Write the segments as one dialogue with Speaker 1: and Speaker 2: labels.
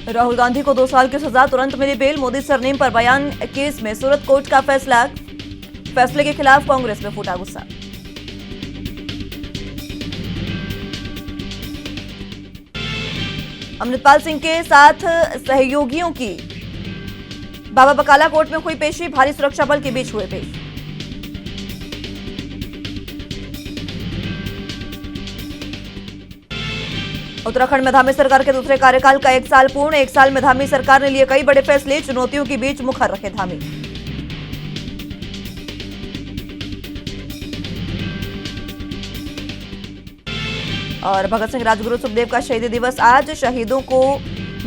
Speaker 1: राहुल गांधी को 2 साल की सजा, तुरंत मिली बेल। मोदी सरनेम पर बयान केस में सूरत कोर्ट का फैसला। फैसले के खिलाफ कांग्रेस में फूटा गुस्सा। अमृतपाल सिंह के साथ सहयोगियों की बाबा बकाला कोर्ट में हुई पेशी। भारी सुरक्षा बल के बीच हुए पेश। उत्तराखंड में धामी सरकार के दूसरे कार्यकाल का 1 साल पूर्ण। 1 साल में धामी सरकार ने लिए कई बड़े फैसले। चुनौतियों के बीच मुखर रखे धामी। और भगत सिंह राजगुरु सुखदेव का शहीदी दिवस आज। शहीदों को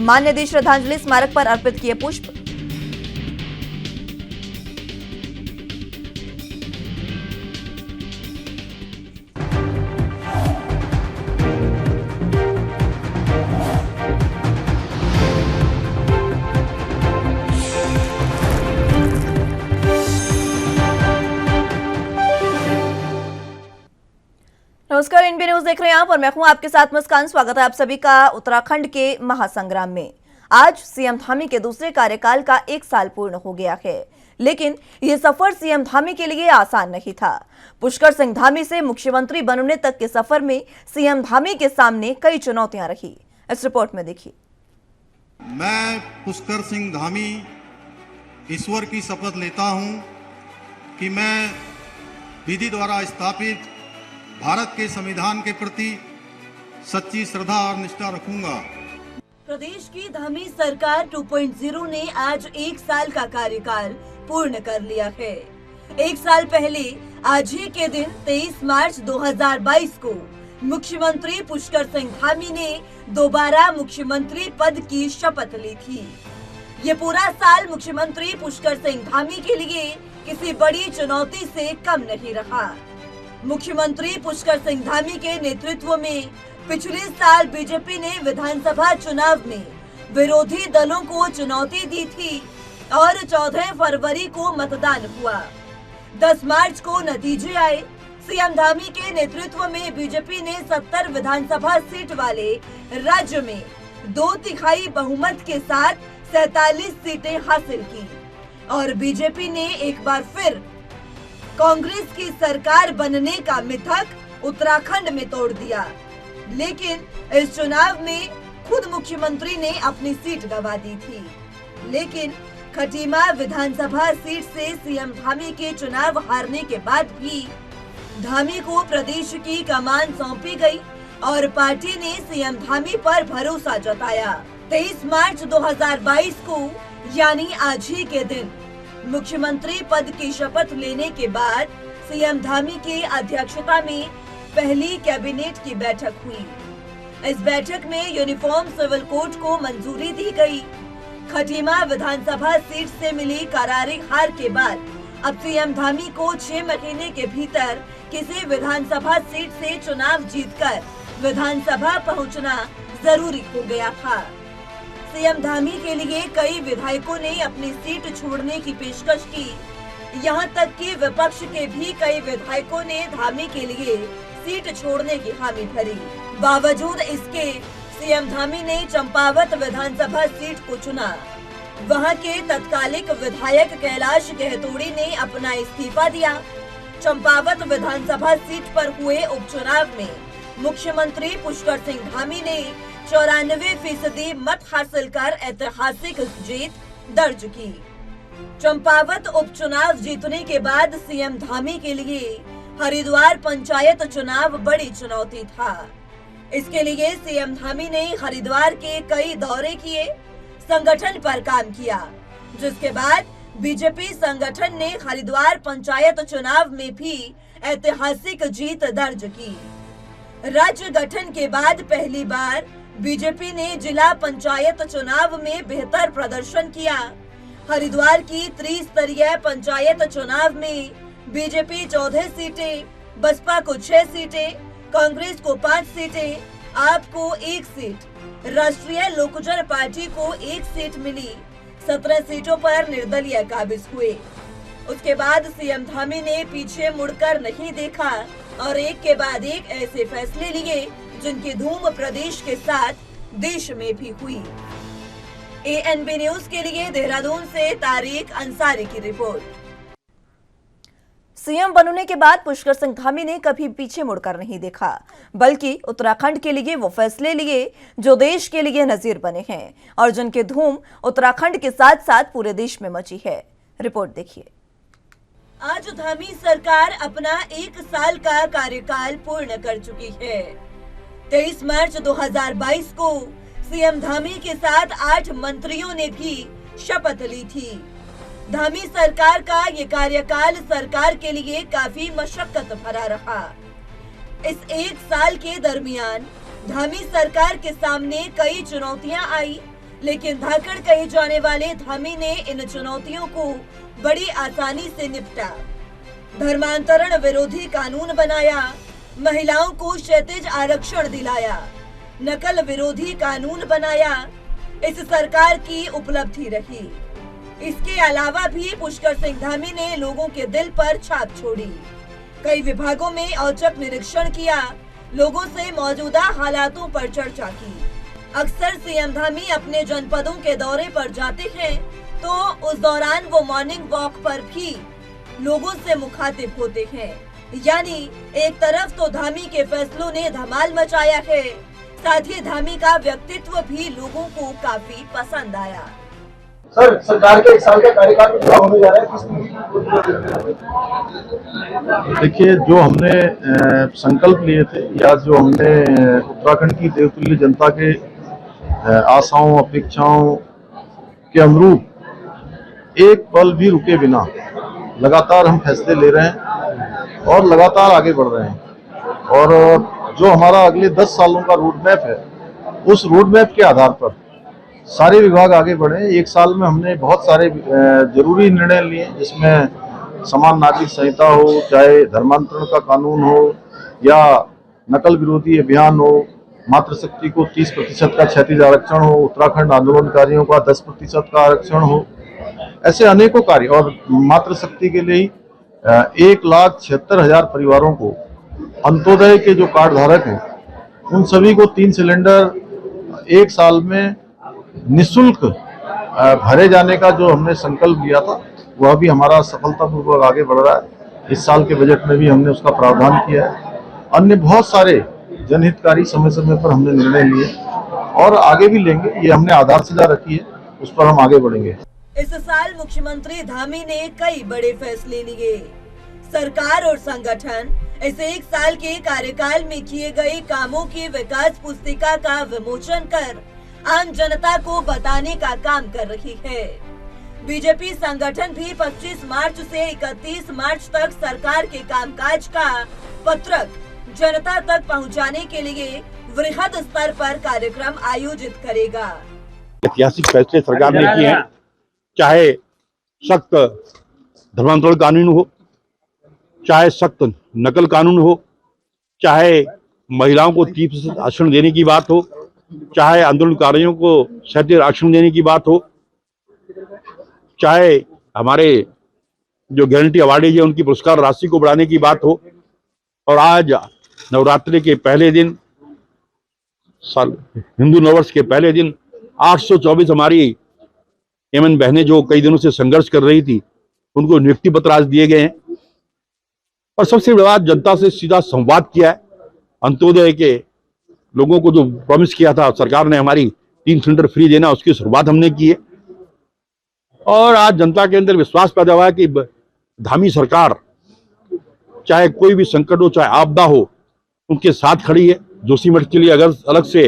Speaker 1: मान्य दी श्रद्धांजलि। स्मारक पर अर्पित किए पुष्प। नमस्कार, एनबी न्यूज देख रहे हैं आप और मैं हूं आपके साथ मुस्कान। स्वागत है आप सभी का उत्तराखंड के महासंग्राम में। आज सीएम धामी के दूसरे कार्यकाल का 1 साल पूर्ण हो गया है, लेकिन यह सफर सीएम धामी के लिए आसान नहीं था। पुष्कर सिंह धामी से मुख्यमंत्री बनने तक के सफर में सीएम धामी के सामने कई चुनौतियां रही। इस रिपोर्ट में देखिए।
Speaker 2: मैं पुष्कर सिंह धामी ईश्वर की शपथ लेता हूं कि मैं विधि द्वारा स्थापित भारत के संविधान के प्रति सच्ची श्रद्धा और निष्ठा रखूंगा।
Speaker 1: प्रदेश की धामी सरकार 2.0 ने आज 1 साल का कार्यकाल पूर्ण कर लिया है। 1 साल पहले आज ही के दिन 23 मार्च 2022 को मुख्यमंत्री पुष्कर सिंह धामी ने दोबारा मुख्यमंत्री पद की शपथ ली थी। ये पूरा साल मुख्यमंत्री पुष्कर सिंह धामी के लिए किसी बड़ी चुनौती से कम नहीं रहा। मुख्यमंत्री पुष्कर सिंह धामी के नेतृत्व में पिछले साल बीजेपी ने विधानसभा चुनाव में विरोधी दलों को चुनौती दी थी और 14 फरवरी को मतदान हुआ। 10 मार्च को नतीजे आए। सीएम धामी के नेतृत्व में बीजेपी ने 70 विधानसभा सीट वाले राज्य में 2/3 बहुमत के साथ 47 सीटें हासिल की और बीजेपी ने एक बार फिर कांग्रेस की सरकार बनने का मिथक उत्तराखंड में तोड़ दिया। लेकिन इस चुनाव में खुद मुख्यमंत्री ने अपनी सीट गंवा दी थी। लेकिन खटीमा विधानसभा सीट से सीएम धामी के चुनाव हारने के बाद भी धामी को प्रदेश की कमान सौंपी गई और पार्टी ने सीएम धामी पर भरोसा जताया। 23 मार्च 2022 को यानी आज ही के दिन मुख्यमंत्री पद की शपथ लेने के बाद सीएम धामी की अध्यक्षता में पहली कैबिनेट की बैठक हुई। इस बैठक में यूनिफॉर्म सिविल कोड को मंजूरी दी गई। खटीमा विधानसभा सीट से मिली करारी हार के बाद अब सीएम धामी को 6 महीने के भीतर किसी विधानसभा सीट से चुनाव जीतकर विधानसभा पहुंचना जरूरी हो गया था। सीएम धामी के लिए कई विधायकों ने अपनी सीट छोड़ने की पेशकश की। यहां तक कि विपक्ष के भी कई विधायकों ने धामी के लिए सीट छोड़ने की हामी भरी। बावजूद इसके सीएम धामी ने चंपावत विधानसभा सीट को चुना। वहां के तत्कालिक विधायक कैलाश गहतोड़ी ने अपना इस्तीफा दिया। चंपावत विधानसभा सीट पर हुए उपचुनाव में मुख्यमंत्री पुष्कर सिंह धामी ने 94% मत हासिल कर ऐतिहासिक जीत दर्ज की। चंपावत उपचुनाव जीतने के बाद सीएम धामी के लिए हरिद्वार पंचायत चुनाव बड़ी चुनौती था। इसके लिए सीएम धामी ने हरिद्वार के कई दौरे किए, संगठन पर काम किया, जिसके बाद बीजेपी संगठन ने हरिद्वार पंचायत चुनाव में भी ऐतिहासिक जीत दर्ज की। राज्य गठन के बाद पहली बार बीजेपी ने जिला पंचायत चुनाव में बेहतर प्रदर्शन किया। हरिद्वार की त्रिस्तरीय पंचायत चुनाव में बीजेपी 14 सीटें, बसपा को 6 सीटें, कांग्रेस को 5 सीटें, आप को 1 सीट, राष्ट्रीय लोकजन पार्टी को 1 सीट मिली। 17 सीटों पर निर्दलीय काबिज हुए। उसके बाद सीएम धामी ने पीछे मुड़कर नहीं देखा और एक के बाद एक ऐसे फैसले लिए जिनकी धूम प्रदेश के साथ देश में भी हुई। ANB न्यूज के लिए देहरादून से तारिक अंसारी की रिपोर्ट। सीएम बनने के बाद पुष्कर सिंह धामी ने कभी पीछे मुड़कर नहीं देखा, बल्कि उत्तराखंड के लिए वो फैसले लिए जो देश के लिए नजीर बने हैं और जिनकी धूम उत्तराखंड के साथ साथ पूरे देश में मची है। रिपोर्ट देखिए। आज धामी सरकार अपना 1 साल का कार्यकाल पूर्ण कर चुकी है। 23 मार्च 2022 को सीएम धामी के साथ 8 मंत्रियों ने भी शपथ ली थी। धामी सरकार का ये कार्यकाल सरकार के लिए काफी मशक्कत भरा रहा। इस 1 साल के दरमियान धामी सरकार के सामने कई चुनौतियां आई, लेकिन धाकड़ कहे जाने वाले धामी ने इन चुनौतियों को बड़ी आसानी से निपटा। धर्मांतरण विरोधी कानून बनाया, महिलाओं को क्षैतिज आरक्षण दिलाया, नकल विरोधी कानून बनाया, इस सरकार की उपलब्धि रही। इसके अलावा भी पुष्कर सिंह धामी ने लोगों के दिल पर छाप छोड़ी। कई विभागों में औचक निरीक्षण किया, लोगों से मौजूदा हालातों पर चर्चा की। अक्सर सीएम धामी अपने जनपदों के दौरे पर जाते हैं, तो उस दौरान वो मॉर्निंग वॉक पर भी लोगों से मुखातिब होते हैं। यानी एक तरफ तो धामी के फैसलों ने धमाल मचाया है, साथ ही धामी का व्यक्तित्व भी लोगों को काफी पसंद आया।
Speaker 3: सर, सरकार के 1 साल का कार्यकाल पूरा होने जा रहा है,
Speaker 4: देखिए, जो हमने संकल्प लिए थे या जो हमने उत्तराखंड की देवतुल्य जनता के आशाओं अपेक्षाओं के अनुरूप एक पल भी रुके बिना लगातार हम फैसले ले रहे हैं और लगातार आगे बढ़ रहे हैं। और जो हमारा अगले 10 सालों का रोड मैप है, उस रोड मैप के आधार पर सारे विभाग आगे बढ़े। 1 साल में हमने बहुत सारे जरूरी निर्णय लिए, जिसमें समान नागरिक संहिता हो, चाहे धर्मांतरण का कानून हो या नकल विरोधी अभियान हो, मातृशक्ति को 30% का क्षैतिज आरक्षण हो, उत्तराखंड आंदोलनकारियों का 10% का आरक्षण हो, ऐसे अनेकों कार्य। और मातृशक्ति के लिए 1,76,000 परिवारों को, अंत्योदय के जो कार्ड धारक हैं उन सभी को 3 सिलेंडर 1 साल में निःशुल्क भरे जाने का जो हमने संकल्प लिया था, वह भी हमारा सफलतापूर्वक आगे बढ़ रहा है। इस साल के बजट में भी हमने उसका प्रावधान किया है। अन्य बहुत सारे जनहितकारी समय समय पर हमने निर्णय लिए और आगे भी लेंगे। ये हमने आधारशिला रखी है, उस पर हम आगे बढ़ेंगे।
Speaker 1: इस साल मुख्यमंत्री धामी ने कई बड़े फैसले लिए। सरकार और संगठन इस 1 साल के कार्यकाल में किए गए कामों की विकास पुस्तिका का विमोचन कर आम जनता को बताने का काम कर रही है। बीजेपी संगठन भी 25 मार्च से 31 मार्च तक सरकार के कामकाज का पत्रक जनता तक पहुंचाने के लिए वृहद स्तर पर कार्यक्रम आयोजित करेगा।
Speaker 5: ऐतिहासिक फैसले सरकार ने किए हैं, चाहे सख्त धर्मांतरण कानून हो, चाहे सख्त नकल कानून हो, चाहे महिलाओं को 30% आरक्षण देने की बात हो, चाहे आंदोलनकारियों को क्षैतिज आरक्षण देने की बात हो, चाहे हमारे जो गारंटी अवार्डीज है उनकी पुरस्कार राशि को बढ़ाने की बात हो। और आज नवरात्रि के पहले दिन, साल हिंदू नववर्ष के पहले दिन 824 हमारी एमएन बहनें जो कई दिनों से संघर्ष कर रही थी, उनको नियुक्ति पत्र आज दिए गए हैं। और सबसे बड़ी बात, जनता से सीधा संवाद किया है। अंत्योदय के लोगों को जो प्रॉमिस किया था सरकार ने हमारी 3 सिलेंडर फ्री देना, उसकी शुरुआत हमने की है। और आज जनता के अंदर विश्वास पैदा हुआ है कि धामी सरकार चाहे कोई भी संकट हो, चाहे आपदा हो, उनके साथ खड़ी है। जोशीमठ के लिए अगर अलग से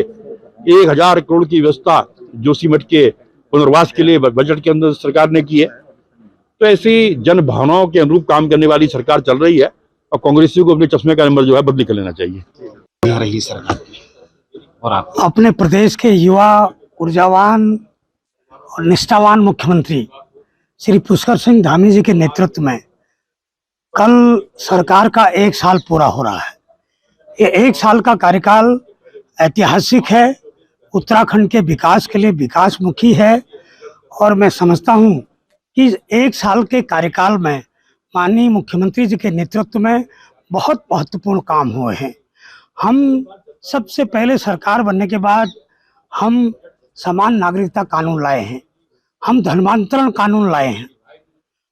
Speaker 5: 1,000 करोड़ की व्यवस्था जोशीमठ के पुनर्वास के लिए बजट के अंदर सरकार ने की है। तो ऐसी जन भावनाओं के अनुरूप काम करने वाली सरकार चल रही है और कांग्रेसियों को अपने चश्मे का नंबर जो है बदली कर लेना चाहिए।
Speaker 6: रही सरकार और आप
Speaker 7: अपने प्रदेश के युवा, ऊर्जावान और निष्ठावान मुख्यमंत्री श्री पुष्कर सिंह धामी जी के नेतृत्व में कल सरकार का 1 साल पूरा हो रहा है। ये 1 साल का कार्यकाल ऐतिहासिक है, उत्तराखंड के विकास के लिए विकासमुखी है। और मैं समझता हूँ कि 1 साल के कार्यकाल में माननीय मुख्यमंत्री जी के नेतृत्व में बहुत महत्वपूर्ण काम हुए हैं। हम सबसे पहले सरकार बनने के बाद हम समान नागरिकता कानून लाए हैं, हम धर्मांतरण कानून लाए हैं,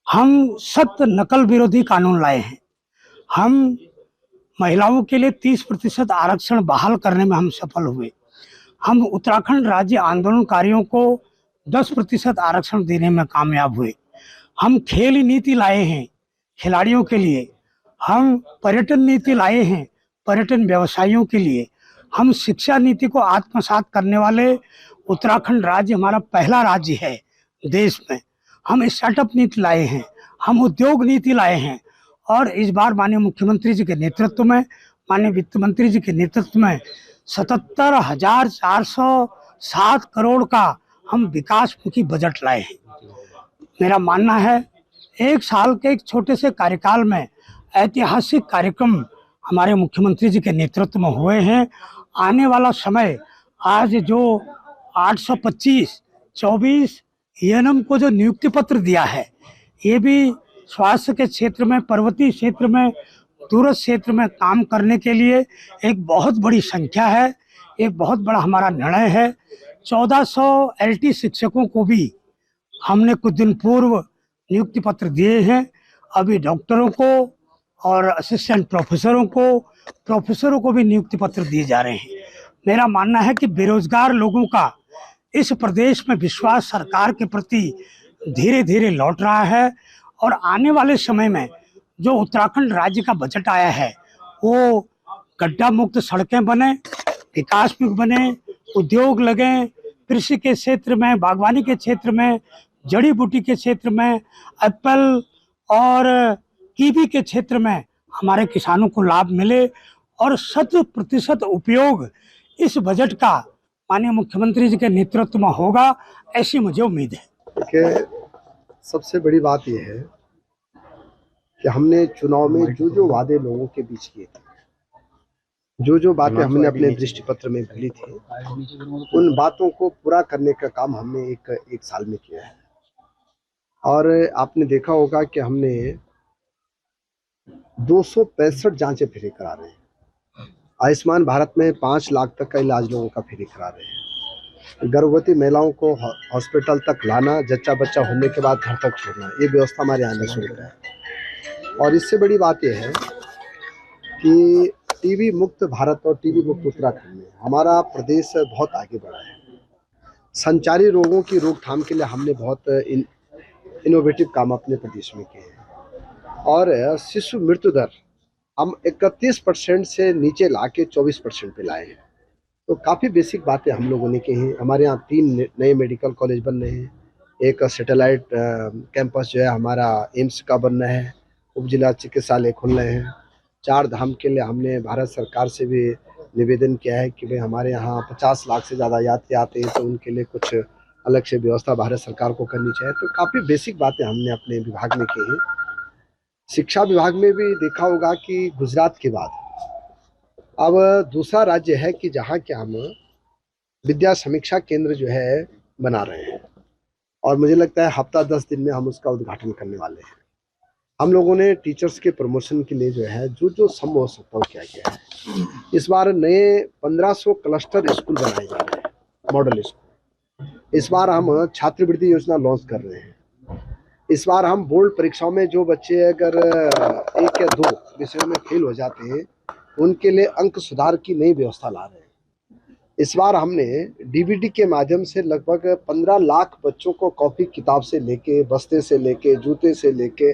Speaker 7: हम सत्य नकल विरोधी कानून लाए हैं, हम महिलाओं के लिए 30% आरक्षण बहाल करने में हम सफल हुए, हम उत्तराखंड राज्य आंदोलनकारियों को 10% आरक्षण देने में कामयाब हुए, हम खेल नीति लाए हैं खिलाड़ियों के लिए, हम पर्यटन नीति लाए हैं पर्यटन व्यवसायियों के लिए, हम शिक्षा नीति को आत्मसात करने वाले उत्तराखंड राज्य हमारा पहला राज्य है देश में, हम स्टार्टअप नीति लाए हैं, हम उद्योग नीति लाए हैं। और इस बार माननीय मुख्यमंत्री जी के नेतृत्व में, माननीय वित्त मंत्री जी के नेतृत्व में 77,407 करोड़ का हम विकासमुखी बजट लाए हैं। मेरा मानना है 1 साल के एक छोटे से कार्यकाल में ऐतिहासिक कार्यक्रम हमारे मुख्यमंत्री जी के नेतृत्व में हुए हैं। आने वाला समय, आज जो 825-24 ENM को जो नियुक्ति पत्र दिया है, ये भी स्वास्थ्य के क्षेत्र में, पर्वतीय क्षेत्र में, दूरस्थ क्षेत्र में काम करने के लिए एक बहुत बड़ी संख्या है, एक बहुत बड़ा हमारा निर्णय है। 1400 LT शिक्षकों को भी हमने कुछ दिन पूर्व नियुक्ति पत्र दिए हैं। अभी डॉक्टरों को और असिस्टेंट प्रोफेसरों को भी नियुक्ति पत्र दिए जा रहे हैं। मेरा मानना है कि बेरोजगार लोगों का इस प्रदेश में विश्वास सरकार के प्रति धीरे धीरे लौट रहा है और आने वाले समय में जो उत्तराखंड राज्य का बजट आया है वो गड्ढा मुक्त सड़कें बने, विकास मुक्त बने, उद्योग लगे, कृषि के क्षेत्र में, बागवानी के क्षेत्र में, जड़ी बूटी के क्षेत्र में, एप्पल और कीवी के क्षेत्र में हमारे किसानों को लाभ मिले और 100% उपयोग इस बजट का माननीय मुख्यमंत्री जी के नेतृत्व में होगा, ऐसी मुझे उम्मीद है।
Speaker 8: देखिए, सबसे बड़ी बात यह है कि हमने चुनाव में जो वादे लोगों के बीच किए थे, जो बातें हमने अपने दृष्टि पत्र में भरी थी, उन बातों को पूरा करने का काम हमने एक साल में किया है। और आपने देखा होगा कि हमने 265 जांचें फ्री करा रहे हैं। आयुष्मान भारत में 5 लाख तक का इलाज लोगों का फ्री करा रहे हैं। गर्भवती महिलाओं को हॉस्पिटल तक लाना, जच्चा बच्चा होने के बाद घर तक छोड़ना, ये व्यवस्था हमारे यहाँ शुरू है। और इससे बड़ी बात यह है कि टीबी मुक्त भारत और टीबी मुक्त उत्तराखंड में हमारा प्रदेश बहुत आगे बढ़ा है। संचारी रोगों की रोकथाम के लिए हमने बहुत इनोवेटिव काम अपने प्रदेश में किए हैं। और शिशु मृत्यु दर हम 31% से नीचे ला के 24% पे लाए हैं। तो काफ़ी बेसिक बातें हम लोगों ने की हैं। हमारे यहाँ 3 नए मेडिकल कॉलेज बन रहे हैं, एक सैटेलाइट कैंपस जो है हमारा एम्स का बन रहा है, उपजिला चिकित्सालय खुल रहे हैं। 4 धाम के लिए हमने भारत सरकार से भी निवेदन किया है कि भाई हमारे यहाँ 50 लाख से ज़्यादा यात्री आते हैं, तो उनके लिए कुछ अलग से व्यवस्था भारत सरकार को करनी चाहिए। तो काफ़ी बेसिक बातें हमने अपने विभाग में की हैं। शिक्षा विभाग में भी देखा होगा कि गुजरात के बाद अब दूसरा राज्य है कि जहाँ के हम विद्या समीक्षा केंद्र जो है बना रहे हैं, और मुझे लगता है हफ्ता 10 दिन में हम उसका उद्घाटन करने वाले हैं। हम लोगों ने टीचर्स के प्रमोशन के लिए जो है जो संभव हो सकता हो क्या किया है। इस बार नए 1500 क्लस्टर स्कूल बनाए जा रहे हैं, मॉडल स्कूल। इस बार हम छात्रवृत्ति योजना लॉन्च कर रहे हैं। इस बार हम बोर्ड परीक्षाओं में जो बच्चे अगर 1 या 2 विषयों में फेल हो जाते हैं, उनके लिए अंक सुधार की नई व्यवस्था ला रहे हैं। इस बार हमने डीबीटी के माध्यम से लगभग 15 लाख बच्चों को कॉपी किताब से लेके, बस्ते से लेके, जूते से लेके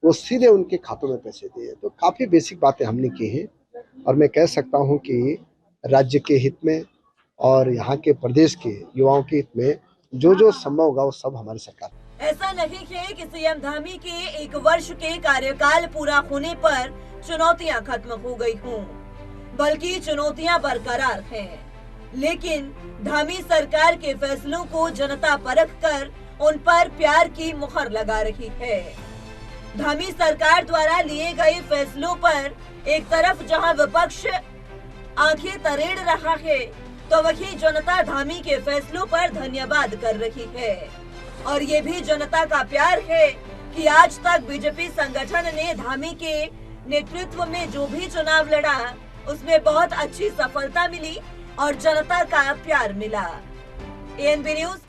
Speaker 8: वो सीधे उनके खातों में पैसे दिए। तो काफ़ी बेसिक बातें हमने की हैं, और मैं कह सकता हूं कि राज्य के हित में और यहाँ के प्रदेश के युवाओं के हित में जो संभव होगा वो सब हमारी सरकार।
Speaker 1: ऐसा नहीं है कि सीएम धामी के 1 वर्ष के कार्यकाल पूरा होने पर चुनौतियां खत्म हो गई हों, बल्कि चुनौतियां बरकरार हैं। लेकिन धामी सरकार के फैसलों को जनता परखकर उन पर प्यार की मुहर लगा रही है। धामी सरकार द्वारा लिए गए फैसलों पर एक तरफ जहां विपक्ष आंखें तरेड़ रहा है, तो वहीं जनता धामी के फैसलों पर धन्यवाद कर रही है। और ये भी जनता का प्यार है कि आज तक बीजेपी संगठन ने धामी के नेतृत्व में जो भी चुनाव लड़ा, उसमें बहुत अच्छी सफलता मिली और जनता का प्यार मिला। ANB news.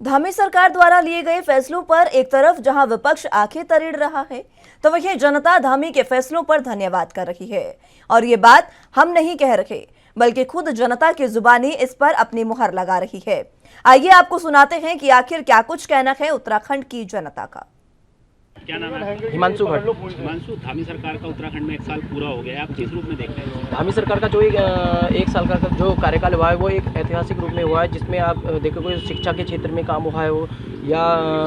Speaker 9: धामी सरकार द्वारा लिए गए फैसलों पर एक तरफ जहां विपक्ष आंखें तरेड़ रहा है, तो वहीं जनता धामी के फैसलों पर धन्यवाद कर रही है। और ये बात हम नहीं कह रहे, बल्कि खुद जनता की जुबानी इस पर अपनी मुहर लगा रही है। आइए आपको सुनाते हैं कि आखिर क्या कुछ कहना है उत्तराखंड की जनता का।
Speaker 6: क्या नाम है?
Speaker 10: हिमांशु भट्ट।
Speaker 6: हिमांशु, धामी सरकार का उत्तराखंड में 1 साल पूरा हो गया है, आप किस रूप में देख रहे हैं?
Speaker 10: धामी सरकार का जो एक साल का जो कार्यकाल हुआ है वो एक ऐतिहासिक रूप में हुआ है, जिसमें आप देखोगे शिक्षा के क्षेत्र में काम हुआ है हो या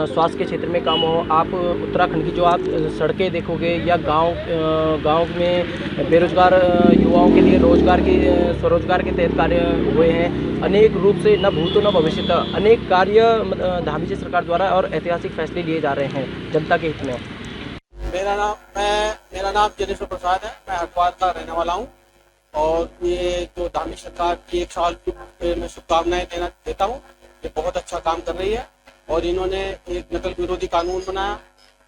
Speaker 10: स्वास्थ्य के क्षेत्र में काम हो। आप उत्तराखंड की जो आप सड़कें देखोगे या गांव में बेरोजगार युवाओं के लिए स्वरोजगार के तहत कार्य हुए हैं। अनेक रूप से न भूतो न भविष्य अनेक कार्य धामी जी सरकार द्वारा और ऐतिहासिक फैसले लिए जा रहे हैं जनता के हित में।
Speaker 3: मेरा नाम जनेश्वर प्रसाद है। मैं हरिद्वार का रहने वाला हूँ और ये जो धामी सरकार की 1 साल में शुभकामनाएं देता हूँ। ये बहुत अच्छा काम कर रही है और इन्होंने एक नकल विरोधी कानून बनाया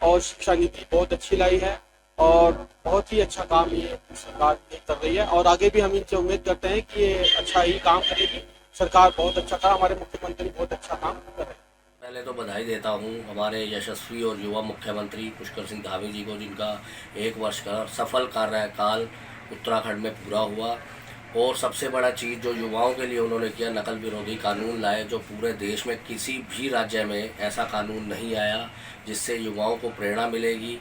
Speaker 3: और शिक्षा नीति बहुत अच्छी लाई है और बहुत ही अच्छा काम ये सरकार कर रही है और आगे भी हम इनसे उम्मीद करते हैं कि ये अच्छा ही काम करेगी। सरकार बहुत अच्छा काम, हमारे मुख्यमंत्री बहुत अच्छा काम कर रहे हैं।
Speaker 11: पहले तो बधाई देता हूं हमारे यशस्वी और युवा मुख्यमंत्री पुष्कर सिंह धामी जी को, जिनका 1 वर्ष का सफल कार्यकाल उत्तराखंड में पूरा हुआ। और सबसे बड़ा चीज़ जो युवाओं के लिए उन्होंने किया, नकल विरोधी कानून लाए, जो पूरे देश में किसी भी राज्य में ऐसा कानून नहीं आया, जिससे युवाओं को प्रेरणा मिलेगी।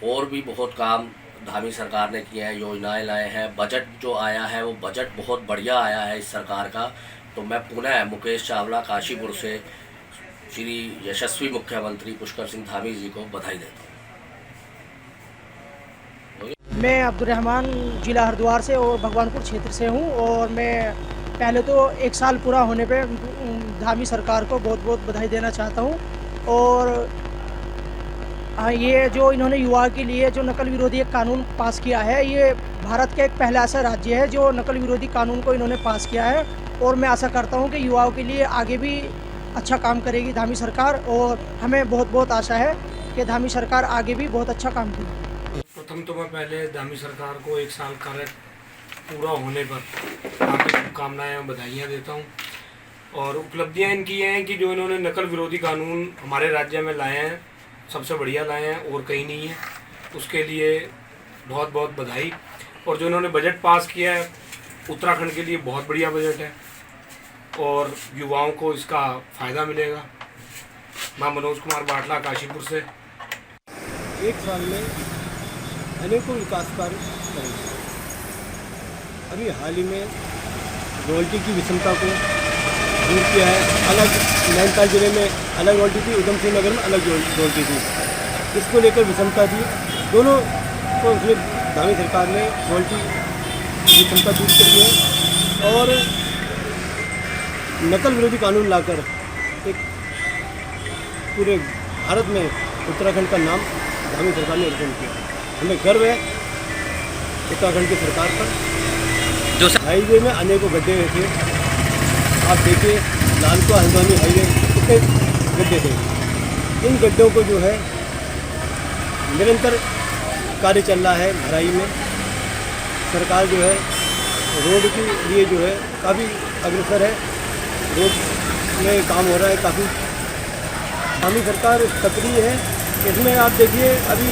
Speaker 11: और भी बहुत काम धामी सरकार ने किए हैं, योजनाएं लाए हैं। बजट जो आया है वो बजट बहुत बढ़िया आया है इस सरकार का। तो मैं पुनः मुकेश चावला काशीपुर से श्री यशस्वी मुख्यमंत्री पुष्कर सिंह धामी जी को बधाई देता हूँ।
Speaker 12: मैं अब्दुल रहमान जिला हरिद्वार से और भगवानपुर क्षेत्र से हूँ और मैं पहले तो 1 साल पूरा होने पे धामी सरकार को बहुत बहुत बधाई देना चाहता हूँ। और ये जो इन्होंने युवा के लिए जो नकल विरोधी एक कानून पास किया है, ये भारत का एक पहला ऐसा राज्य है जो नकल विरोधी कानून को इन्होंने पास किया है। और मैं आशा करता हूँ कि युवाओं के लिए आगे भी अच्छा काम करेगी धामी सरकार और हमें बहुत बहुत आशा है कि धामी सरकार आगे भी बहुत अच्छा काम करेगी।
Speaker 13: प्रथम तो मैं पहले धामी सरकार को 1 साल कार्य पूरा होने पर आपकी शुभकामनाएं और बधाइयाँ देता हूँ। और उपलब्धियाँ इनकी ये हैं कि जो इन्होंने नकल विरोधी कानून हमारे राज्य में लाए हैं, सबसे बढ़िया लाए हैं और कहीं नहीं है, उसके लिए बहुत बहुत बधाई। और जो इन्होंने बजट पास किया है उत्तराखंड के लिए बहुत बढ़िया बजट है और युवाओं को इसका फ़ायदा मिलेगा। मैं मनोज कुमार बाटला काशीपुर से।
Speaker 3: 1 साल में अनेकों विकास कार्य करेंगे। अभी हाल ही में रॉयल्टी की विषमता को दूर किया है। अलग नैनीताल जिले में अलग रॉयल्टी थी, उधम सिंह नगर में अलग रॉयल्टी थी, इसको लेकर विषमता थी। दोनों को उसमें धामी सरकार ने रॉयल्टी विषमता दूर करी है और नकल विरोधी कानून लाकर एक पूरे भारत में उत्तराखंड का नाम धामी सरकार ने रोशन किया। हमें गर्व है उत्तराखंड की सरकार पर। जो हाईवे में अनेकों गड्ढे थे, आप देखिए लालकुआ हल्द्वानी हाईवे कितने गड्ढे थे। इन गड्ढों को जो है निरंतर कार्य चल रहा है भराई में। सरकार जो है रोड के लिए जो है काफ़ी अग्रसर है, रोड में काम हो रहा है काफ़ी। धामी सरकार सक्रिय है इसमें। आप देखिए अभी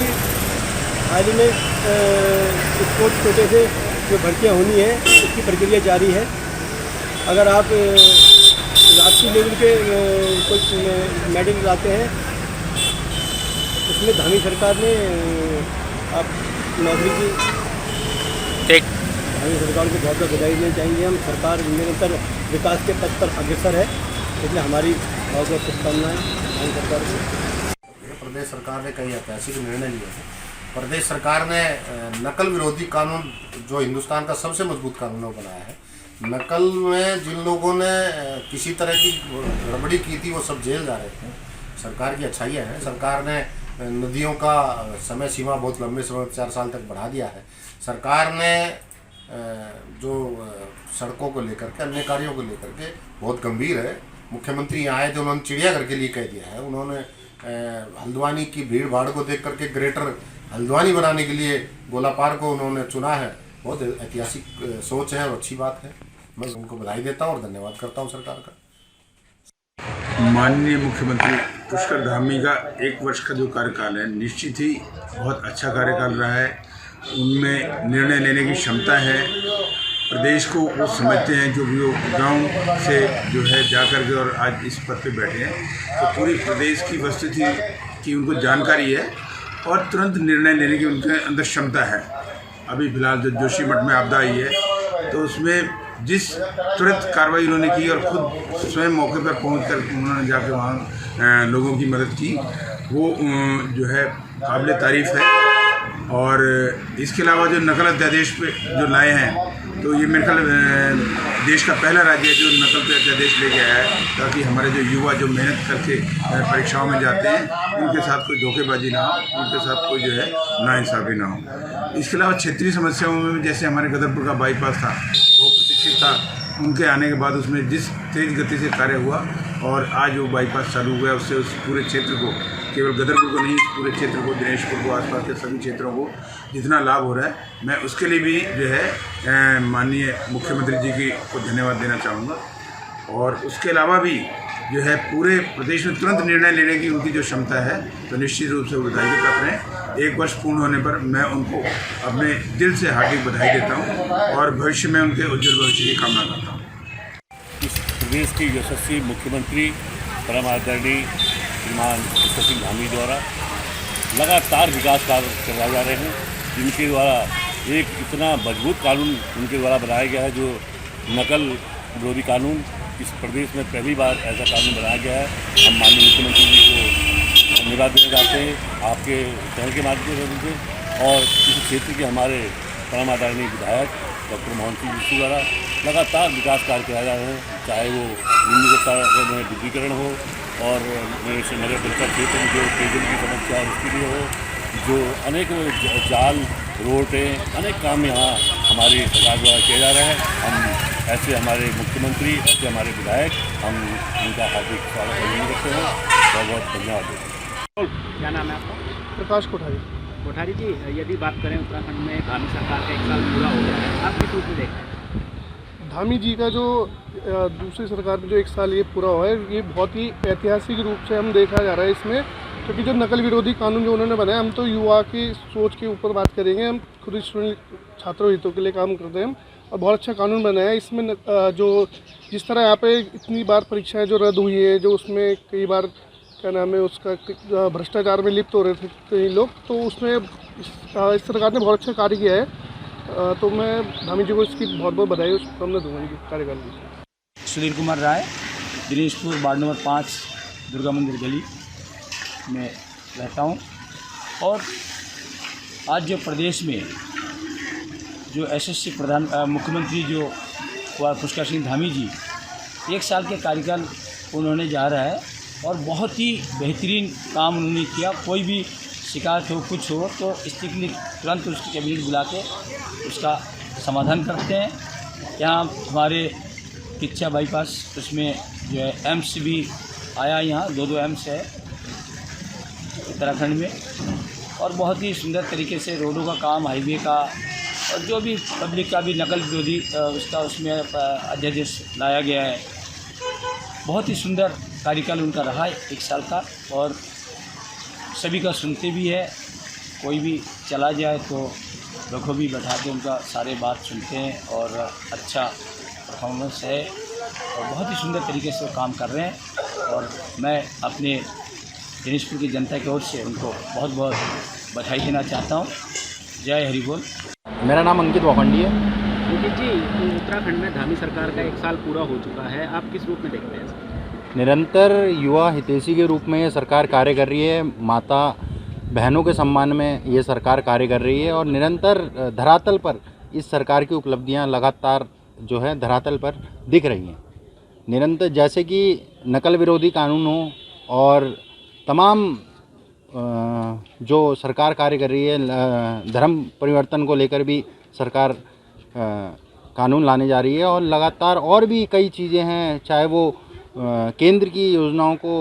Speaker 3: हाल ही में स्पोर्ट्स कोटे से जो भर्तियाँ होनी है उसकी प्रक्रिया जारी है। अगर आप राष्ट्रीय लेवल के कुछ मेडल लाते हैं उसमें धामी सरकार ने आप नौकरी की। धामी सरकार को बहुत बहुत बधाई देनी चाहिए। हम सरकार निरंतर विकास के पथ पर अग्रसर है, इसलिए हमारी बहुत बहुत शुभकामनाएं धामी सरकार को।
Speaker 14: प्रदेश सरकार ने कई ऐतिहासिक निर्णय लिए हैं। प्रदेश सरकार ने नकल विरोधी कानून जो हिंदुस्तान का सबसे मजबूत कानून बनाया है। नकल में जिन लोगों ने किसी तरह की गड़बड़ी की थी वो सब जेल जा रहे थे। सरकार की अच्छाइयाँ हैं। सरकार ने नदियों का समय सीमा बहुत लंबे समय 4 साल तक बढ़ा दिया है। सरकार ने जो सड़कों को लेकर के अन्य कार्यों को लेकर के बहुत गंभीर है। मुख्यमंत्री आए जो उन्होंने चिड़ियाघर के लिए कह दिया है। उन्होंने हल्द्वानी की भीड़ भाड़ को देख करके ग्रेटर हल्द्वानी बनाने के लिए गोलापार को उन्होंने चुना है। बहुत ऐतिहासिक सोच है और अच्छी बात है। मैं उनको बधाई देता हूँ और धन्यवाद करता हूँ सरकार का।
Speaker 15: माननीय मुख्यमंत्री पुष्कर धामी का 1 वर्ष का जो कार्यकाल है, निश्चित ही बहुत अच्छा कार्यकाल रहा है। उनमें निर्णय लेने की क्षमता है। प्रदेश को वो समझते हैं, जो भी वो गाँव से जो है जा कर के और आज इस पद पे बैठे हैं, तो पूरी प्रदेश की वस्तुस्थिति की उनको जानकारी है और तुरंत निर्णय लेने की उनके अंदर क्षमता है। अभी फिलहाल जो जोशीमठ में आपदा आई है, तो उसमें जिस तुरंत कार्रवाई उन्होंने की और खुद स्वयं मौके पर पहुंचकर उन्होंने जाकर वहाँ लोगों की मदद की, वो जो है काबिल तारीफ़ है। और इसके अलावा जो नकल अध्यादेश पे जो लाए हैं, तो ये मेरे ख्याल देश का पहला राज्य है जो नकल पे अध्यादेश लेके आया है, ताकि हमारे जो युवा जो मेहनत करके परीक्षाओं में जाते हैं, उनके साथ कोई धोखेबाजी ना हो, उनके साथ कोई जो है नाइंसाफ़ी ना हो। इसके अलावा क्षेत्रीय समस्याओं में जैसे हमारे गदरपुर का बाईपास था, वो प्रतीक्षित था, उनके आने के बाद उसमें जिस तेज़ गति से कार्य हुआ और आज वो बाईपास चालू हुआ, उससे उस पूरे क्षेत्र को, केवल गदरपुर को नहीं, पूरे क्षेत्र को, दिनेशपुर को, आसपास के सभी क्षेत्रों को जितना लाभ हो रहा है, मैं उसके लिए भी जो है माननीय मुख्यमंत्री जी को धन्यवाद देना चाहूँगा। और उसके अलावा भी जो है पूरे प्रदेश में तुरंत निर्णय लेने की उनकी जो क्षमता है, तो निश्चित रूप से वो बधाई के पात्र हैं। 1 वर्ष पूर्ण होने पर मैं उनको अपने दिल से हार्दिक बधाई देता हूँ और भविष्य में उनके उज्जवल भविष्य की कामना करता हूँ।
Speaker 16: इस प्रदेश के यशस्वी मुख्यमंत्री परम आदरणीय श्रीमान पुष्कर सिंह धामी द्वारा लगातार विकास कार्य करवाए जा रहे हैं, जिनके द्वारा एक इतना मजबूत कानून उनके द्वारा बनाया गया है, जो नकल विरोधी कानून। इस प्रदेश में पहली बार ऐसा कानून बनाया गया है। हम माननीय मुख्यमंत्री जी को धन्यवाद देना चाहते हैं आपके चैनल के माध्यम से, और इस क्षेत्र के हमारे परम आदरणीय विधायक डॉक्टर मोहन सिंह जी द्वारा लगातार विकास कार्य कराए जा रहे हैं, चाहे वो निम्नलिखित में विद्युतीकरण हो और नगर परिषद क्षेत्र में जो पेयजल की समस्या है उसके लिए हो, जो अनेक जाल रोडें, अनेक काम यहाँ हमारी सरकार द्वारा किया जा रहा है। हम ऐसे हमारे मुख्यमंत्री, ऐसे हमारे विधायक, हम उनका हार्दिक स्वागत करते हैं, बहुत बहुत धन्यवाद देते हैं।
Speaker 6: क्या नाम है आपका?
Speaker 12: प्रकाश कोठारी।
Speaker 6: कोठारी जी, यदि बात करें उत्तराखंड में धामी सरकार का 1 साल पूरा हो गया है, आप किस रूप में देखते हैं?
Speaker 12: धामी जी का जो दूसरी सरकार में जो 1 साल ये पूरा हुआ है, ये बहुत ही ऐतिहासिक रूप से हम देखा जा रहा है इसमें, क्योंकि जो नकल विरोधी कानून जो उन्होंने बनाया, हम तो युवा की सोच के ऊपर बात करेंगे, हम खुद छात्रों हितों के लिए काम करते हैं और बहुत अच्छा कानून बनाया है। इसमें जो जिस तरह यहाँ पे इतनी बार परीक्षाएं जो रद्द हुई है, जो उसमें कई बार क्या नाम है उसका भ्रष्टाचार में लिप्त हो रहे थे कई लोग, तो उसमें इस सरकार ने बहुत अच्छा कार्य किया है। तो मैं धामी जी को इसकी बहुत बहुत बधाई उस हमने दूँगा इनके कार्यकाल की।
Speaker 17: सुधीर कुमार राय, दिनेशपुर वार्ड नंबर 5 दुर्गा मंदिर गली में रहता हूँ। और आज जो प्रदेश में जो यशस्वी प्रधान मुख्यमंत्री जो पुष्कर सिंह धामी जी 1 साल के कार्यकाल उन्होंने जा रहा है और बहुत ही बेहतरीन काम उन्होंने किया। कोई भी शिकायत हो, कुछ हो, तो इसके लिए तुरंत उसकी कैबिनेट बुला के उसका समाधान करते हैं। यहाँ हमारे किच्छा बाईपास उसमें जो है एम्स भी आया, यहाँ 2 एम्स है उत्तराखंड में, और बहुत ही सुंदर तरीके से रोडों का काम, हाईवे का और जो भी पब्लिक का भी नकल विरोधी उसका उसमें अध्यादेश लाया गया है। बहुत ही सुंदर कार्यकाल उनका रहा है 1 साल का, और सभी का सुनते भी है। कोई भी चला जाए तो लोगों भी बैठा के उनका सारे बात सुनते हैं और अच्छा परफॉर्मेंस है और बहुत ही सुंदर तरीके से वो काम कर रहे हैं। और मैं अपने दिनेशपुर की जनता की ओर से उनको बहुत बहुत बधाई देना चाहता हूँ। जय हरि बोल।
Speaker 18: मेरा नाम अंकित वाखंडी है।
Speaker 6: अंकित जी, उत्तराखंड में धामी सरकार का 1 साल पूरा हो चुका है, आप किस रूप में देखते हैं?
Speaker 18: निरंतर युवा हितैषी के रूप में ये सरकार कार्य कर रही है। माता बहनों के सम्मान में ये सरकार कार्य कर रही है और निरंतर धरातल पर इस सरकार की उपलब्धियां लगातार जो है धरातल पर दिख रही हैं। निरंतर जैसे कि नकल विरोधी कानून हो और तमाम जो सरकार कार्य कर रही है, धर्म परिवर्तन को लेकर भी सरकार कानून लाने जा रही है और लगातार और भी कई चीज़ें हैं, चाहे वो केंद्र की योजनाओं को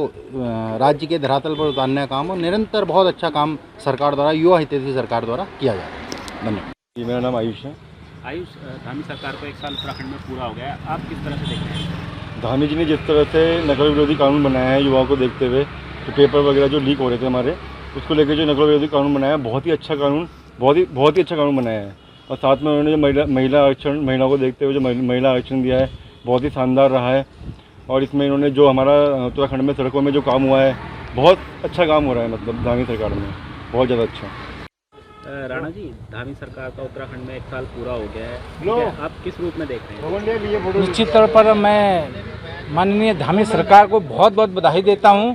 Speaker 18: राज्य के धरातल पर उतारने का काम हो। निरंतर बहुत अच्छा काम सरकार द्वारा, युवा हितैषी सरकार द्वारा किया जा रहा है। धन्यवाद।
Speaker 19: जी, मेरा नाम आयुष है।
Speaker 6: आयुष, धामी सरकार को 1 साल उत्तराखंड में पूरा हो गया है, आप किस तरह से देखते हैं?
Speaker 3: धामी जी ने जिस तरह से नकल विरोधी कानून बनाया है युवाओं को देखते हुए, तो पेपर वगैरह जो लीक हो रहे थे हमारे, उसको लेकर जो नकल विरोधी कानून बनाया है, बहुत ही अच्छा कानून, बहुत ही अच्छा कानून बनाया है। और साथ में उन्होंने जो महिला आरक्षण, महिलाओं को देखते हुए जो महिला आरक्षण दिया है, बहुत ही शानदार रहा है। और इसमें इन्होंने जो हमारा उत्तराखंड में सड़कों में जो काम हुआ है, बहुत अच्छा काम हो रहा है, मतलब धामी सरकार में बहुत ज़्यादा अच्छा।
Speaker 6: राणा जी, धामी सरकार का उत्तराखंड में 1 साल पूरा हो गया है, ठीक है, आप किस रूप में देख रहे हैं?
Speaker 17: निश्चित तौर पर मैं माननीय धामी सरकार को बहुत बहुत बधाई देता हूं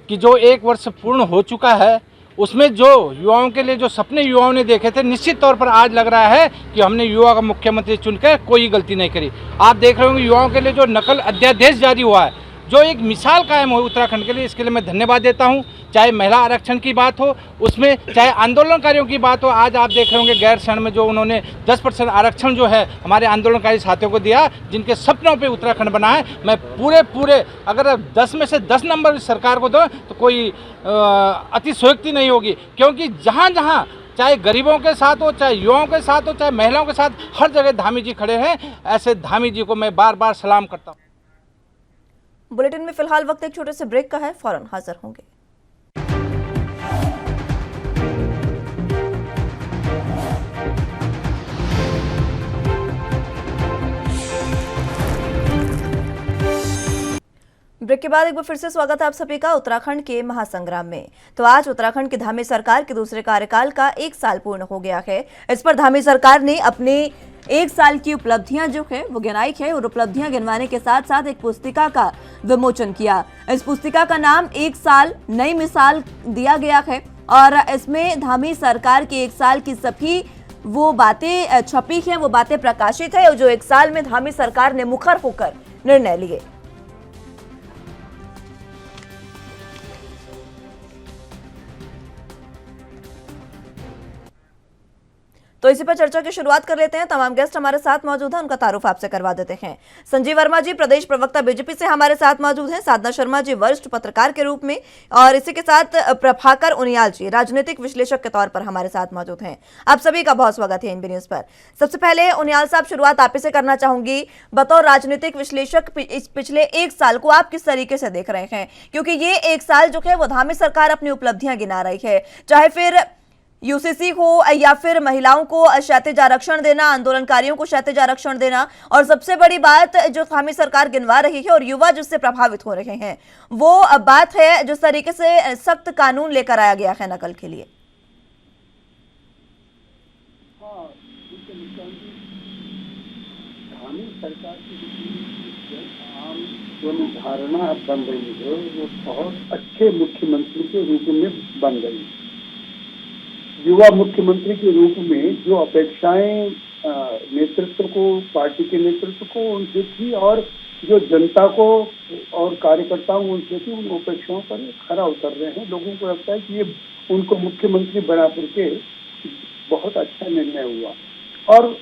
Speaker 17: कि जो 1 वर्ष पूर्ण हो चुका है, उसमें जो युवाओं के लिए जो सपने युवाओं ने देखे थे, निश्चित तौर पर आज लग रहा है कि हमने युवा का मुख्यमंत्री चुनकर कोई गलती नहीं करी। आप देख रहे होंगे युवाओं के लिए जो नकल अध्यादेश जारी हुआ है, जो एक मिसाल कायम हुई उत्तराखंड के लिए, इसके लिए मैं धन्यवाद देता हूं। चाहे महिला आरक्षण की बात हो उसमें, चाहे आंदोलनकारियों की बात हो, आज आप देख रहे होंगे गैर शरण में जो उन्होंने 10% आरक्षण जो है हमारे आंदोलनकारी साथियों को दिया, जिनके सपनों पे उत्तराखंड बना है। मैं पूरे अगर 10 में से 10 नंबर सरकार को दो तो कोई अतिशयोक्ति नहीं होगी, क्योंकि जहाँ जहाँ चाहे गरीबों के साथ हो, चाहे युवाओं के साथ हो, चाहे महिलाओं के साथ, हर जगह धामी जी खड़े हैं। ऐसे धामी जी को मैं बार बार सलाम करता हूँ।
Speaker 9: बुलेटिन में फिलहाल वक्त एक छोटे से ब्रेक का है, फौरन हाजिर होंगे। ब्रेक के बाद एक बार फिर से स्वागत है आप सभी का उत्तराखंड के महासंग्राम में। तो आज उत्तराखंड की धामी सरकार के दूसरे कार्यकाल का 1 साल पूर्ण हो गया है। इस पर धामी सरकार ने अपने 1 साल की उपलब्धियां जो है वो गिनाई है, और उपलब्धियां गिनवाने के साथ साथ एक पुस्तिका का विमोचन किया। इस पुस्तिका का नाम 1 साल नई मिसाल दिया गया है, और इसमें धामी सरकार के 1 साल की सभी वो बातें छपी हैं, वो बातें प्रकाशित है, और जो 1 साल में धामी सरकार ने मुखर होकर निर्णय लिए। तो इसी पर चर्चा की शुरुआत कर लेते हैं। तमाम गेस्ट हमारे साथ मौजूद हैं, उनका तारुफ आपसे करवा देते हैं। संजीव वर्मा जी प्रदेश प्रवक्ता बीजेपी से हमारे साथ मौजूद हैं, साधना शर्मा जी वरिष्ठ पत्रकार के रूप में, और इसी के साथ प्रभाकर उनियाल जी राजनीतिक विश्लेषक के तौर पर हमारे साथ मौजूद हैं। आप सभी का बहुत स्वागत है एनबी न्यूज पर। सबसे पहले उनियाल साहब, शुरुआत आप ही से करना चाहूंगी। बतौर राजनीतिक विश्लेषक इस पिछले 1 साल को आप किस तरीके से देख रहे हैं, क्योंकि ये 1 साल जो है वो धामी सरकार अपनी उपलब्धियां गिना रही है, चाहे फिर यूसीसी हो या फिर महिलाओं को क्षैतिज आरक्षण देना, आंदोलनकारियों को क्षैतिज आरक्षण देना, और सबसे बड़ी बात जो धामी सरकार गिनवा रही है और युवा जिससे प्रभावित हो रहे हैं, वो बात है जिस तरीके से सख्त कानून लेकर आया गया है नकल के लिए।
Speaker 19: धामी सरकार की आम जो धारणा बन रही है वो बहुत अच्छे मुख्यमंत्री के रूप में बन गई। युवा मुख्यमंत्री के रूप में जो अपेक्षाएं नेतृत्व को, पार्टी के नेतृत्व को उनसे थी, और जो जनता को और कार्यकर्ताओं उनसे थी, उन अपेक्षाओं पर खरा उतर रहे हैं। लोगों को लगता है कि ये उनको मुख्यमंत्री बना करके बहुत अच्छा निर्णय हुआ। और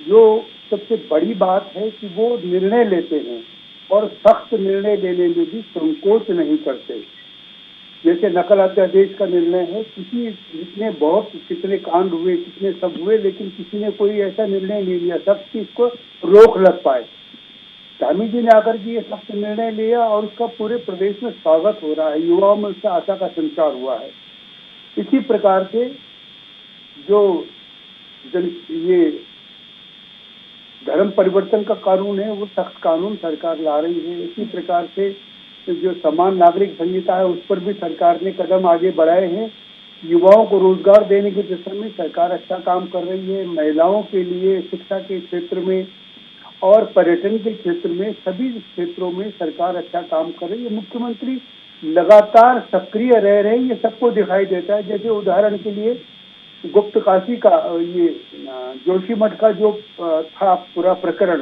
Speaker 19: जो सबसे बड़ी बात है कि वो निर्णय लेते हैं और सख्त निर्णय लेने में भी संकोच नहीं करते। जैसे नकल अध्यादेश का निर्णय है, कितने कांड हुए, कितने सब हुए, लेकिन किसी ने कोई ऐसा निर्णय नहीं लिया सख्त कि इसको रोक लग पाए। धामी जी ने आकर के ये सख्त निर्णय लिया और उसका पूरे प्रदेश में स्वागत हो रहा है, युवाओं में उससे आशा का संचार हुआ है। इसी प्रकार से जो ये धर्म परिवर्तन का कानून है वो सख्त कानून सरकार ला रही है। इसी प्रकार से जो समान नागरिक संहिता है उस पर भी सरकार ने कदम आगे बढ़ाए हैं। युवाओं को रोजगार देने की दिशा में सरकार अच्छा काम कर रही है। महिलाओं के लिए शिक्षा के क्षेत्र में और पर्यटन के क्षेत्र में, सभी क्षेत्रों में सरकार अच्छा काम कर रही है। मुख्यमंत्री लगातार सक्रिय रह रहे हैं, ये सबको दिखाई देता है। जैसे उदाहरण के लिए गुप्त काशी का ये जोशीमठ का जो था पूरा प्रकरण,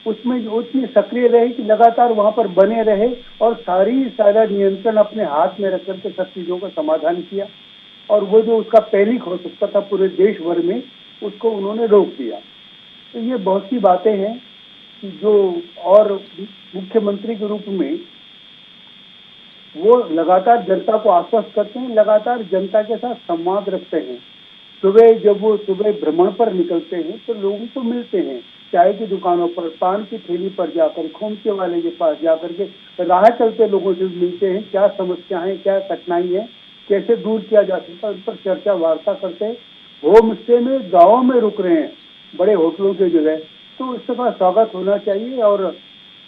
Speaker 19: उसमें उतनी सक्रिय रहे कि लगातार वहां पर बने रहे और सारा नियंत्रण अपने हाथ में रख करके सब चीजों का समाधान किया। और वो जो उसका पैनिक हो सकता था पूरे देश भर में, उसको उन्होंने रोक दिया। तो ये बहुत सी बातें हैं कि जो, और मुख्यमंत्री के रूप में वो लगातार जनता को आश्वस्त करते हैं, लगातार जनता के साथ संवाद रखते हैं। सुबह जब वो सुबह भ्रमण पर निकलते हैं तो लोगों को मिलते हैं, चाय की दुकानों पर, पान की ठेली पर जाकर, खोमचे वाले के पास जाकर के राह चलते लोगों से मिलते हैं, क्या समस्या है, क्या कठिनाई है, कैसे दूर किया जा सकता है, उन पर चर्चा वार्ता करते हैं। होम स्टे में गाँव में रुक रहे हैं बड़े होटलों की जगह, तो इसका स्वागत होना चाहिए। और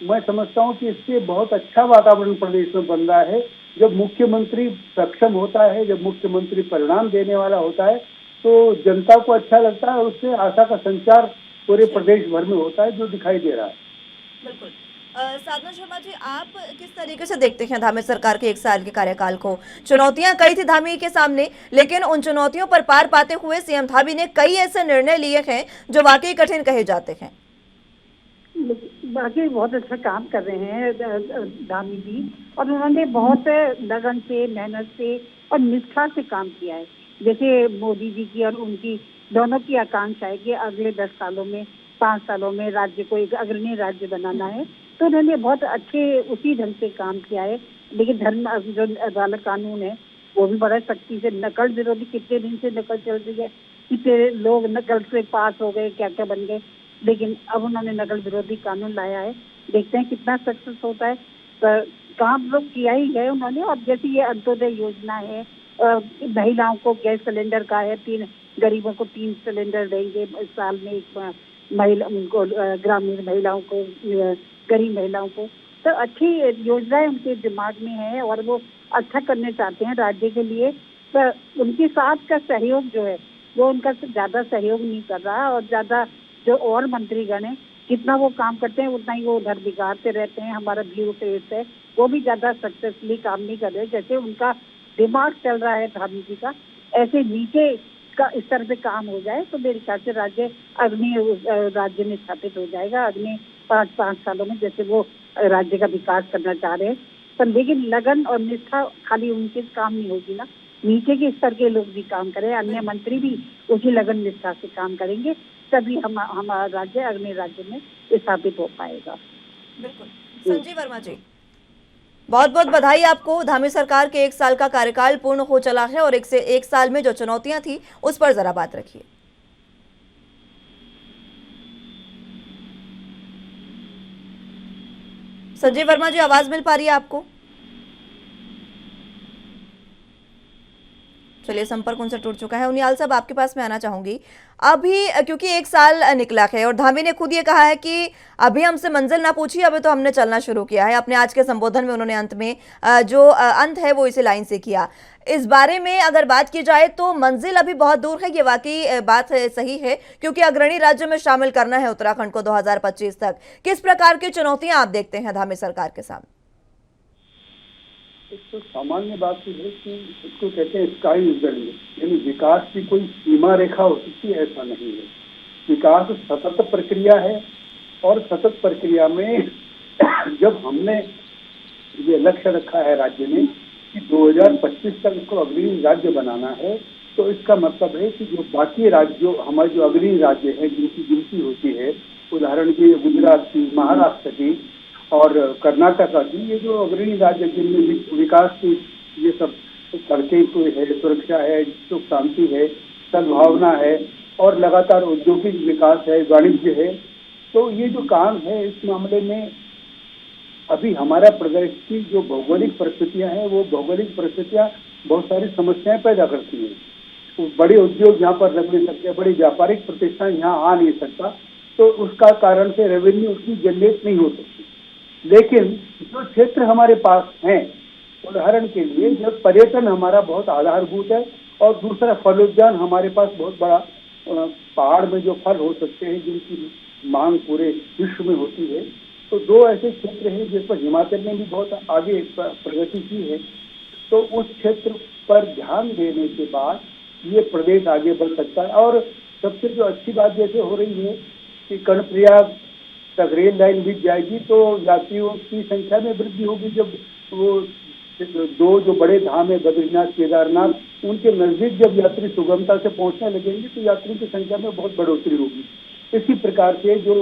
Speaker 19: मैं समझता हूँ कि इससे बहुत अच्छा वातावरण प्रदेश में बन रहा है। जब मुख्यमंत्री सक्षम होता है, जब मुख्यमंत्री परिणाम देने वाला होता है, तो जनता को अच्छा लगता है, उससे आशा का संचार पूरे प्रदेश भर में होता है, जो दिखाई दे रहा है।
Speaker 9: बिल्कुल। साधना शर्मा जी, आप किस तरीके से देखते हैं धामी सरकार के 1 साल के कार्यकाल को? चुनौतियां कई थी धामी के सामने, लेकिन उन चुनौतियों पर पार पाते हुए सीएम धामी ने कई ऐसे निर्णय लिए हैं जो वाकई कठिन कहे जाते हैं।
Speaker 20: वाकई बहुत अच्छा काम कर रहे हैं धामी जी, और उन्होंने बहुत लगन से, मेहनत से और निष्ठा से काम किया है। जैसे मोदी जी की और उनकी दोनों की आकांक्षा है कि अगले 10 सालों में, 5 सालों में राज्य को एक अग्रणी राज्य बनाना है, तो उन्होंने बहुत अच्छे उसी ढंग से काम किया है। लेकिन धर्म जो अदालत कानून है वो भी बड़ा सख्ती से, नकल विरोधी कितने दिन से नकल चल रही है, कितने लोग नकल से पास हो गए, क्या क्या बन गए, लेकिन अब उन्होंने नकल विरोधी कानून लाया है। देखते हैं कितना सक्सेस होता है। काम लोग किया ही है उन्होंने। और जैसे ये अंत्योदय योजना है, महिलाओं को गैस सिलेंडर का है, 3 गरीबों को 3 सिलेंडर देंगे इस साल में, एक महिला उनको, ग्रामीण महिलाओं को, गरीब महिलाओं को, तो अच्छी योजनाएं उनके दिमाग में है और वो अच्छा करने चाहते हैं राज्य के लिए। तो उनके साथ का सहयोग जो है वो उनका ज़्यादा सहयोग नहीं कर रहा, और ज़्यादा जो और मंत्रीगण हैं जितना वो काम करते हैं उतना ही वो उधर बिगाड़ते रहते हैं। हमारा ब्यूरो फेस है वो भी ज़्यादा सक्सेसफुली काम नहीं कर रहे। जैसे उनका दिमाग चल रहा है धामी जी का, ऐसे नीचे का स्तर पे काम हो जाए तो मेरे ख्याल से राज्य अग्नि राज्य में स्थापित हो जाएगा अग्नि 5 सालों में, जैसे वो राज्य का विकास करना चाह रहे हैं। पर लेकिन लगन और निष्ठा खाली उनके काम नहीं होगी ना, नीचे के स्तर के लोग भी काम करें, अन्य मंत्री भी उसी लगन निष्ठा से काम करेंगे, तभी हमारा राज्य अग्नि राज्य में स्थापित हो पाएगा।
Speaker 9: बिल्कुल। संजीव वर्मा जी, बहुत बहुत बधाई आपको। धामी सरकार के 1 साल का कार्यकाल पूर्ण हो चला है और 1 साल में जो चुनौतियां थी उस पर जरा बात रखिए। संजीव वर्मा जी, आवाज मिल पा रही है आपको? चलिए, संपर्क उनसे टूट चुका है। उनियाल साहब, आपके पास मैं आना चाहूंगी अभी, क्योंकि 1 साल निकला है और धामी ने खुद ये कहा है कि अभी हमसे मंजिल ना पूछिए, अभी तो हमने चलना शुरू किया है। अपने आज के संबोधन में उन्होंने अंत में जो अंत है वो इसी लाइन से किया। इस बारे में अगर बात की जाए तो मंजिल अभी बहुत दूर है, ये वाकई बात सही है, क्योंकि अग्रणी राज्य में शामिल करना है उत्तराखंड को 2025 तक। किस प्रकार की चुनौतियां आप देखते हैं धामी सरकार के सामने?
Speaker 19: तो सामान्य बात तो है कि इसको कहते हैं स्काई इज द लिमिट, यानी विकास की कोई सीमा रेखा हो सकती है, ऐसा नहीं है। विकास सतत प्रक्रिया है और सतत प्रक्रिया में जब हमने ये लक्ष्य रखा है राज्य में कि 2025 तक इसको अग्रणी राज्य बनाना है, तो इसका मतलब है कि जो बाकी राज्यों, हमारे जो अग्रणी राज्य हैं जिनकी गिनती होती है, उदाहरण के गुजरात की, महाराष्ट्र की और कर्नाटक की, ये जो अग्रणी राज्य जिनमें विकास की ये सब सड़कें कोई है, सुरक्षा है, सुख शांति है, सद्भावना है और लगातार औद्योगिक विकास है, वाणिज्य है, तो ये जो काम है इस मामले में अभी हमारा प्रदेश की जो भौगोलिक परिस्थितियां हैं, वो भौगोलिक परिस्थितियां बहुत सारी समस्याएं पैदा करती हैं। तो बड़े उद्योग यहाँ पर लग नहीं सकते, बड़ी व्यापारिक प्रतिष्ठान यहाँ आ नहीं सकता, तो उसका कारण से रेवेन्यू उसकी जनरेट नहीं हो सकती। लेकिन जो क्षेत्र हमारे पास हैं, उदाहरण के लिए जब पर्यटन हमारा बहुत आधारभूत है और दूसरा फलोद्यान हमारे पास बहुत बड़ा, पहाड़ में जो फल हो सकते हैं जिनकी मांग पूरे विश्व में होती है, तो 2 ऐसे क्षेत्र हैं जिस पर हिमाचल ने भी बहुत आगे प्रगति की है। तो उस क्षेत्र पर ध्यान देने के बाद ये प्रदेश आगे बढ़ सकता है। और सबसे जो अच्छी बात जैसे हो रही है कि कर्णप्रयाग तक रेल लाइन बीत जाएगी तो यात्रियों की संख्या में वृद्धि होगी। जब वो 2 जो बड़े धाम है बद्रीनाथ, केदारनाथ, उनके नजदीक जब यात्री सुगमता से पहुंचने लगेंगे तो यात्रियों की संख्या में बहुत बढ़ोतरी होगी। इसी प्रकार से जो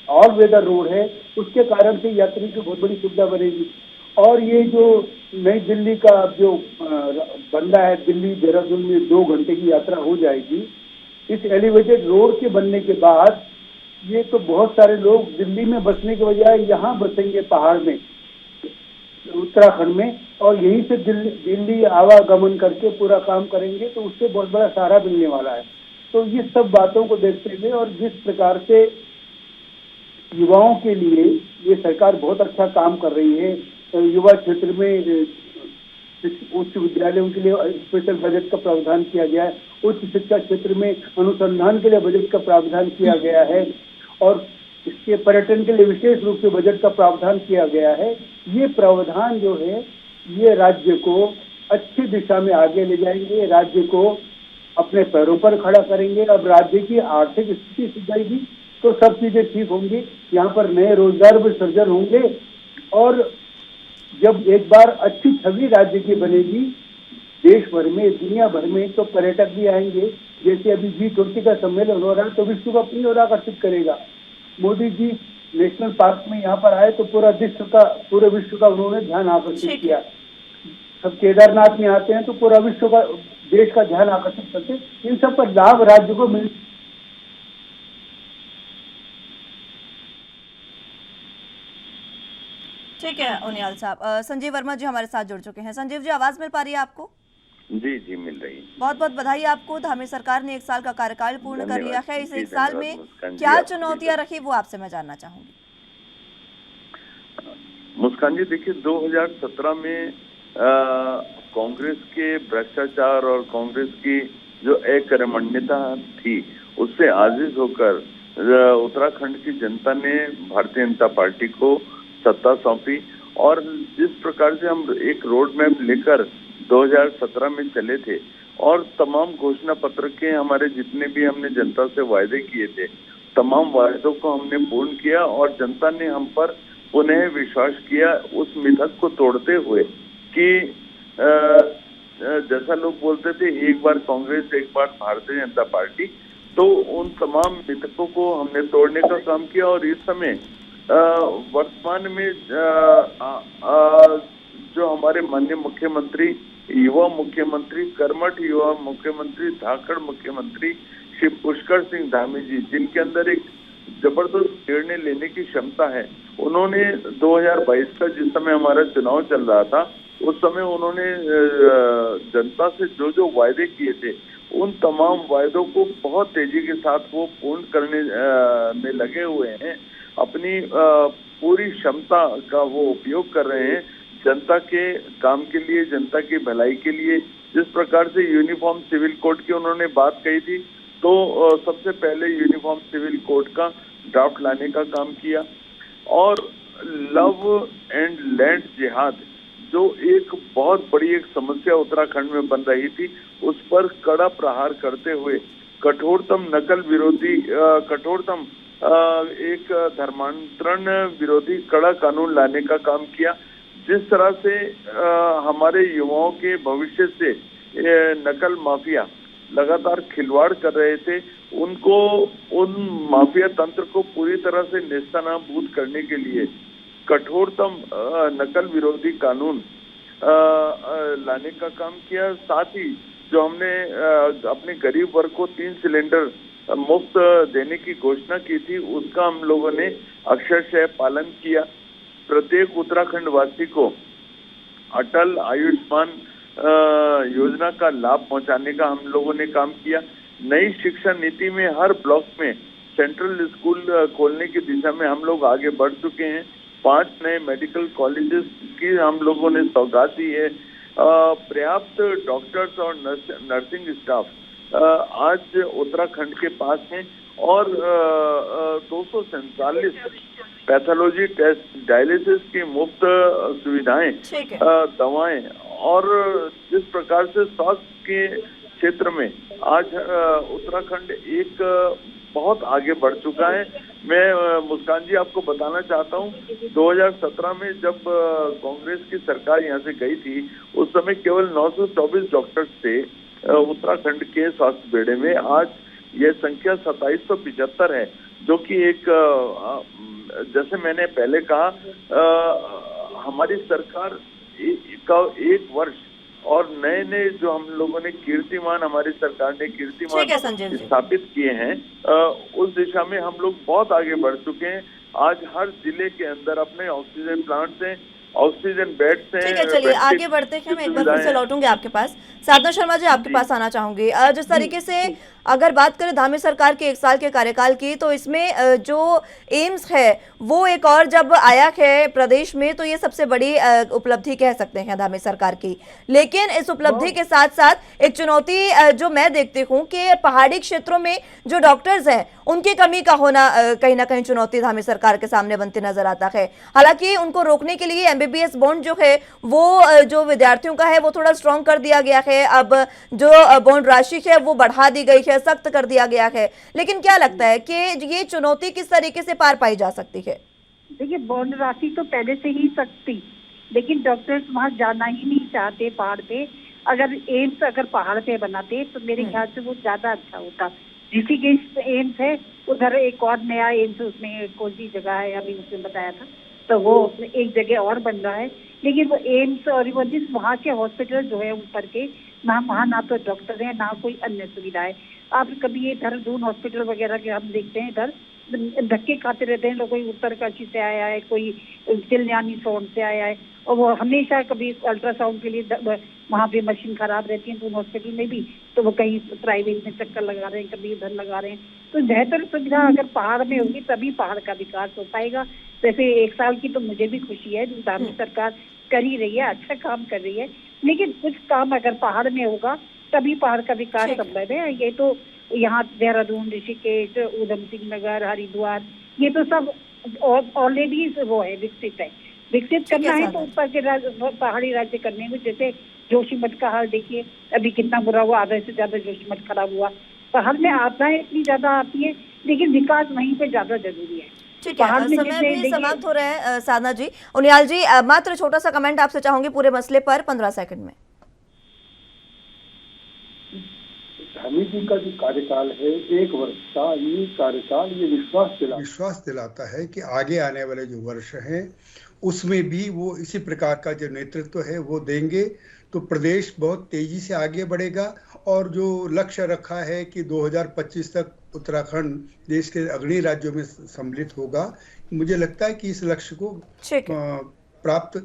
Speaker 19: ऑल वेदर रोड है उसके कारण से यात्री की बहुत बड़ी सुविधा बनेगी। और ये जो नई दिल्ली का जो बनना है, दिल्ली देहरादून में 2 घंटे की यात्रा हो जाएगी। इस एलिवेटेड रोड के बनने के बाद ये तो बहुत सारे लोग दिल्ली में बसने के बजाय यहाँ बसेंगे पहाड़ में, उत्तराखंड में, और यहीं से दिल्ली आवागमन करके पूरा काम करेंगे, तो उससे बहुत बड़ा सहारा मिलने वाला है। तो ये सब बातों को देखते हुए और जिस प्रकार से युवाओं के लिए ये सरकार बहुत अच्छा काम कर रही है, तो युवा क्षेत्र में उच्च विद्यालयों के लिए स्पेशल बजट का प्रावधान किया गया है, उच्च शिक्षा क्षेत्र में अनुसंधान के लिए बजट का प्रावधान किया गया है, और इसके पर्यटन के लिए विशेष रूप से बजट का प्रावधान किया गया है। ये प्रावधान जो है ये राज्य को अच्छी दिशा में आगे ले जाएंगे, राज्य को अपने पैरों पर खड़ा करेंगे। अब राज्य की आर्थिक स्थिति सुधरेगी तो सब चीजें ठीक होंगी, यहाँ पर नए रोजगार भी सृजन होंगे, और जब एक बार अच्छी छवि राज्य की बनेगी देश भर में, दुनिया भर में, तो पर्यटक भी आएंगे। जैसे अभी G20 का सम्मेलन हो रहा है तो विश्व को अपनी ओर आकर्षित करेगा। मोदी जी नेशनल पार्क में यहाँ पर आए तो पूरे विश्व का उन्होंने ध्यान आकर्षित किया। सब केदारनाथ में आते हैं तो पूरा विश्व का, देश का ध्यान आकर्षित करते। इन सब का लाभ राज्य को मिल।
Speaker 9: ठीक है उनियाल साहब। संजीव वर्मा जी हमारे साथ जुड़ चुके हैं। संजीव जी, आवाज मिल पा रही है आपको?
Speaker 21: जी जी मिल रही है।
Speaker 9: बहुत बहुत बधाई आपको। धामी सरकार ने 1 साल का कार्यकाल पूर्ण कर लिया है। इस 1 साल में क्या चुनौतियां रही वो आपसे मैं जानना चाहूंगी।
Speaker 21: मुस्कान जी, देखिए 2017 में कांग्रेस के भ्रष्टाचार और कांग्रेस की जो अकर्मण्यता थी उससे आजिज होकर उत्तराखंड की जनता ने भारतीय जनता पार्टी को सत्ता सौंपी, और जिस प्रकार से हम एक रोड मैप लेकर 2017 में चले थे और तमाम घोषणा पत्र के हमारे जितने भी हमने जनता से वायदे किए थे, तमाम वायदों को हमने पूर्ण किया और जनता ने हम पर पुनः विश्वास किया, उस मिथक को तोड़ते हुए कि जैसा लोग बोलते थे एक बार कांग्रेस एक बार भारतीय जनता पार्टी, तो उन तमाम मिथकों को हमने तोड़ने का काम किया। और इस समय वर्तमान में जो हमारे माननीय मुख्यमंत्री, युवा मुख्यमंत्री, कर्मठ युवा मुख्यमंत्री, धाकड़ मुख्यमंत्री श्री पुष्कर सिंह धामी जी, जिनके अंदर एक जबरदस्त निर्णय लेने की क्षमता है, उन्होंने 2022 का जिस समय हमारा चुनाव चल रहा था उस समय उन्होंने जनता से जो जो वायदे किए थे उन तमाम वायदों को बहुत तेजी के साथ वो पूर्ण करने में लगे हुए हैं। अपनी पूरी क्षमता का वो उपयोग कर रहे हैं जनता के काम के लिए, जनता की भलाई के लिए। जिस प्रकार से यूनिफॉर्म सिविल कोड की उन्होंने बात कही थी, तो सबसे पहले यूनिफॉर्म सिविल कोड का ड्राफ्ट लाने का काम किया, और लव एंड लैंड जिहाद जो एक बहुत बड़ी एक समस्या उत्तराखंड में बन रही थी, उस पर कड़ा प्रहार करते हुए कठोरतम नकल विरोधी, कठोरतम एक धर्मांतरण विरोधी कड़ा कानून लाने का काम किया। जिस तरह से हमारे युवाओं के भविष्य से नकल माफिया लगातार खिलवाड़ कर रहे थे, उनको, उन माफिया तंत्र को पूरी तरह से नेस्तनाबूद करने के लिए कठोरतम नकल विरोधी कानून लाने का काम किया। साथ ही जो हमने अपने गरीब वर्ग को 3 सिलेंडर मुफ्त देने की घोषणा की थी, उसका हम लोगों ने अक्षरशः पालन किया। प्रत्येक उत्तराखंड वासी को अटल आयुष्मान योजना का लाभ पहुंचाने का हम लोगों ने काम किया। नई शिक्षा नीति में हर ब्लॉक में सेंट्रल स्कूल खोलने की दिशा में हम लोग आगे बढ़ चुके हैं। 5 नए मेडिकल कॉलेजेस की हम लोगों ने सौगात दी है। पर्याप्त डॉक्टर्स और नर्सिंग स्टाफ आज उत्तराखंड के पास है, और 247 पैथोलॉजी टेस्ट, डायलिसिस की मुफ्त सुविधाएं, दवाएं, और जिस प्रकार से स्वास्थ्य के क्षेत्र में आज उत्तराखंड एक बहुत आगे बढ़ चुका है। मैं मुस्कान जी आपको बताना चाहता हूं, 2017 में जब कांग्रेस की सरकार यहां से गई थी, उस समय केवल 924 डॉक्टर्स थे उत्तराखंड के स्वास्थ्य बेड़े में। आज यह संख्या 2775 है, जो कि एक, जैसे मैंने पहले कहा, हमारी सरकार का एक वर्ष और नए नए जो हम लोगों ने कीर्तिमान, हमारी सरकार ने कीर्तिमान स्थापित किए हैं, उस दिशा में हम लोग बहुत आगे बढ़ चुके हैं। आज हर जिले के अंदर अपने ऑक्सीजन प्लांट्स हैं, ऑक्सीजन बेड्स हैं।
Speaker 9: ठीक है, चलिए आगे बढ़ते हैं। मैं एक बार फिर से लौटूंगी आपके पास। साधना शर्मा जी, आपके पास आना चाहूंगी। जिस तरीके से अगर बात करें धामी सरकार के एक साल के कार्यकाल की, तो इसमें जो एम्स है वो एक और जब आया है प्रदेश में, तो ये सबसे बड़ी उपलब्धि कह सकते हैं धामी सरकार की। लेकिन इस उपलब्धि के साथ साथ एक चुनौती जो मैं देखती हूँ कि पहाड़ी क्षेत्रों में जो डॉक्टर्स हैं उनकी कमी का होना कहीं ना कहीं चुनौती धामी सरकार के सामने बनती नजर आता है। हालांकि उनको रोकने के लिए MBBS बॉन्ड जो है वो जो विद्यार्थियों का है वो थोड़ा स्ट्रॉन्ग कर दिया गया है। अब जो बॉन्ड राशि है वो बढ़ा दी गई है, सख्त कर दिया गया है। लेकिन क्या लगता है कि ये चुनौती किस तरीके से पार पाई जा सकती है?
Speaker 20: देखिए, बॉन्ड राशि तो पहले से ही सख्त थी, लेकिन डॉक्टर्स वहाँ जाना ही नहीं चाहते पहाड़ पे। अगर एम्स अगर पहाड़ पे बनाते तो मेरे ख्याल से वो ज्यादा अच्छा होता। ऋषिकेश एम्स है, उधर एक और नया एम्स, उसमें कौन सी जगह है अभी उसने बताया था, तो वो एक जगह और बन रहा है। लेकिन वो एम्स और वो जिस वहाँ के हॉस्पिटल जो है ऊपर के, वहाँ ना तो डॉक्टर है ना कोई अन्य सुविधा है। आप कभी ये देहरादून हॉस्पिटल वगैरह के हम देखते हैं, इधर धक्के खाते रहते हैं लोग। कोई उत्तरकाशी से आया है, कोई तिलयानी सोन से आया है, और वो हमेशा कभी अल्ट्रासाउंड के लिए वहाँ पे मशीन खराब रहती है, तो उन हॉस्पिटल में भी तो वो कहीं प्राइवेट में चक्कर लगा रहे हैं, कभी इधर लगा रहे हैं। तो बेहतर सुविधा अगर पहाड़ में होगी तभी पहाड़ का विकास हो पाएगा। जैसे एक साल की तो मुझे भी खुशी है, धामी सरकार कर ही रही है, अच्छा काम कर रही है। लेकिन कुछ काम अगर पहाड़ में होगा तभी पहाड़ का विकास संभव है। ये तो यहाँ देहरादून, ऋषिकेश, उधम सिंह नगर, हरिद्वार, ये तो सब ऑलरेडी वो है, विकसित है। विकसित करना है तो ऊपर के पहाड़ी राज्य करने में, जैसे जोशीमठ का हाल देखिए, अभी कितना बुरा हुआ, आधा से ज्यादा जोशीमठ खराब हुआ। पहाड़ में आपदाएं इतनी ज्यादा आती है, लेकिन विकास वहीं पे ज्यादा जरूरी है।
Speaker 9: ठीक है, समय भी समाप्त हो रहा है। साधना जी, उनियाल जी, मात्र छोटा सा कमेंट आपसे चाहूंगी पूरे मसले पर 15 सेकंड में।
Speaker 19: धामी जी का जो कार्यकाल है 1 वर्ष का, ये कार्यकाल ये विश्वास दिलाता है कि आगे आने वाले जो वर्ष हैं उसमें भी वो इसी प्रकार का जो नेतृत्व है वो देंगे, तो प्रदेश बहुत तेजी से आगे बढ़ेगा। और जो लक्ष्य रखा है कि 2025 तक उत्तराखंड देश के अग्रणी राज्यों में सम्मिलित होगा, मुझे लगता है कि इस लक्ष्य को प्राप्त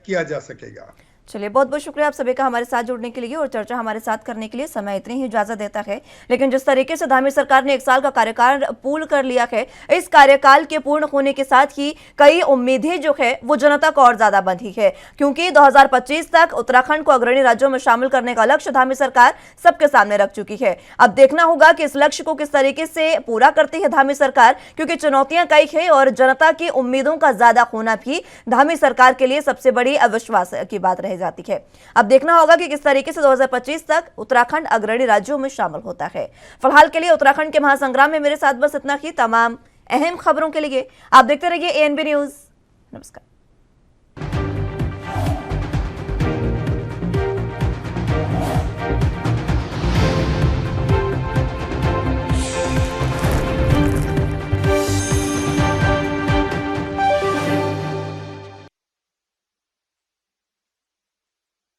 Speaker 19: किया जा सकेगा।
Speaker 9: चलिए, बहुत बहुत शुक्रिया आप सभी का हमारे साथ जुड़ने के लिए और चर्चा हमारे साथ करने के लिए। समय इतनी ही इजाजत देता है, लेकिन जिस तरीके से धामी सरकार ने 1 साल का कार्यकाल पूर्ण कर लिया है, इस कार्यकाल के पूर्ण होने के साथ ही कई उम्मीदें जो है वो जनता को और ज्यादा बंधी है, क्योंकि 2025 तक उत्तराखंड को अग्रणी राज्यों में शामिल करने का लक्ष्य धामी सरकार सबके सामने रख चुकी है। अब देखना होगा कि इस लक्ष्य को किस तरीके से पूरा करती है धामी सरकार, क्योंकि चुनौतियां कई है और जनता की उम्मीदों का ज्यादा होना भी धामी सरकार के लिए सबसे बड़ी अविश्वास की बात रहे जाती है। अब देखना होगा कि किस तरीके से 2025 तक उत्तराखंड अग्रणी राज्यों में शामिल होता है। फिलहाल के लिए उत्तराखंड के महासंग्राम में मेरे साथ बस इतना ही। तमाम अहम खबरों के लिए आप देखते रहिए ANB न्यूज। नमस्कार।